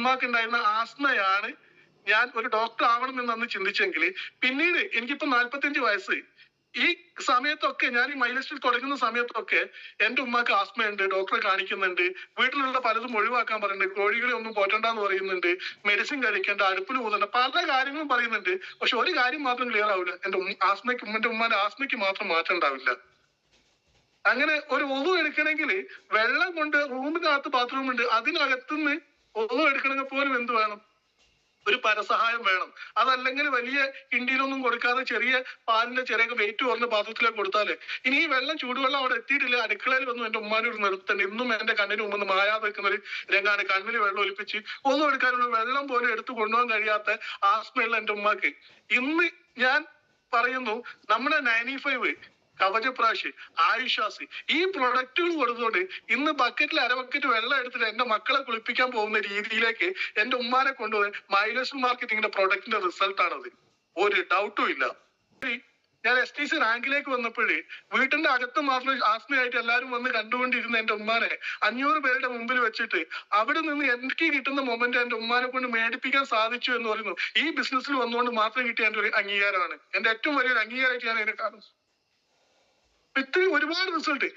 ഉമ്മാക്ക് ഉണ്ടായിരുന്ന ആസ്മയാണ് ഞാൻ ഒരു ഡോക്ടർ ആവണമെന്ന് അന്ന് ചിന്തിച്ചെങ്കിൽ പിന്നീട് എനിക്കിപ്പോ 45 വയസ്സ്. ഈ സമയത്തൊക്കെ ഞാൻ ഈ മൈലസ്റ്റിൽ തുടങ്ങുന്ന സമയത്തൊക്കെ എന്റെ ഉമ്മാക്ക് ആസ്മയുണ്ട്, ഡോക്ടറെ കാണിക്കുന്നുണ്ട്, വീട്ടിലുള്ള പലതും ഒഴിവാക്കാൻ പറയുന്നുണ്ട്, കോഴികളെ ഒന്നും പോറ്റണ്ടെന്ന് പറയുന്നുണ്ട്, മെഡിസിൻ കഴിക്കേണ്ട, അടുപ്പിൽ ഊതണ്ട, പല കാര്യങ്ങളും പറയുന്നുണ്ട്. പക്ഷെ ഒരു കാര്യം മാത്രം ക്ലിയർ ആവില്ല, എന്റെ ഉമ്മാന്റെ ആസ്മയ്ക്ക് മാത്രം മാറ്റം ഉണ്ടാവില്ല. അങ്ങനെ ഒരു ഒതു എടുക്കണമെങ്കിൽ വെള്ളം കൊണ്ട് റൂമിനകത്ത് ബാത്റൂം ഉണ്ട്, അതിനകത്തുനിന്ന് ഒതു എടുക്കണമെങ്കിൽ പോലും എന്ത് വേണം? ഒരു പരസഹായം വേണം. അതല്ലെങ്കിൽ വലിയ കിണ്ടിയിലൊന്നും കൊടുക്കാതെ ചെറിയ പാലിന്റെ ചെറിയ വെയിറ്റ് കുറഞ്ഞ പാത്രത്തിലേക്ക് കൊടുത്താല് ഇനി ഈ വെള്ളം ചൂടുവെള്ളം അവിടെ എത്തിയിട്ടില്ല, അടുക്കളയിൽ വന്നു എന്റെ ഉമ്മാനോട് നിർത്തണ്ട്. ഇന്നും എന്റെ കണ്ണിന് മുമ്പ് മായാതെ വെക്കുന്ന ഒരു രംഗാണ്. കണ്ണിൽ വെള്ളം ഒലിപ്പിച്ച് ഒന്നും എടുക്കാനുള്ള വെള്ളം പോലും എടുത്തു കൊണ്ടുപോകാൻ കഴിയാത്ത ആസ്മയുള്ള എന്റെ ഉമ്മാക്ക് ഇന്ന് ഞാൻ പറയുന്നു, നമ്മുടെ 95 കവചപ്രാശ്, ആയുഷാസ്, ഈ പ്രൊഡക്റ്റുകൾ കൊടുത്തുകൊണ്ട് ഇന്ന് ബക്കറ്റിൽ അരബക്കറ്റ് വെള്ളം എടുത്തിട്ട് എന്റെ മക്കളെ കുളിപ്പിക്കാൻ പോകുന്ന രീതിയിലേക്ക് എന്റെ ഉമ്മാനെ കൊണ്ടുപോയി മൈലേഴ്സ് മാർക്കറ്റിംഗിന്റെ പ്രൊഡക്റ്റിന്റെ റിസൾട്ട് ആണത്. ഒരു ഡൗട്ടും ഇല്ല. ഞാൻ STC റാങ്കിലേക്ക് വന്നപ്പോഴേ വീട്ടിന്റെ അകത്ത് മാത്രം ആസ്മയായിട്ട് എല്ലാവരും വന്ന് കണ്ടുകൊണ്ടിരുന്ന എന്റെ ഉമ്മാനെ 500 പേരുടെ മുമ്പിൽ വെച്ചിട്ട് അവിടെ നിന്ന് എനിക്ക് കിട്ടുന്ന മൊമെന്റ് എന്റെ ഉമ്മാനെ കൊണ്ട് മേടിപ്പിക്കാൻ സാധിച്ചു എന്ന് പറയുന്നു. ഈ ബിസിനസ്സിൽ വന്നുകൊണ്ട് മാത്രം കിട്ടിയ എന്റെ ഒരു അംഗീകാരമാണ്. എന്റെ ഏറ്റവും വലിയൊരു അംഗീകാരമായിട്ട് ഞാൻ അതിനെ കാണുന്നു. ഇത്രയും ഒരുപാട് റിസൾട്ട്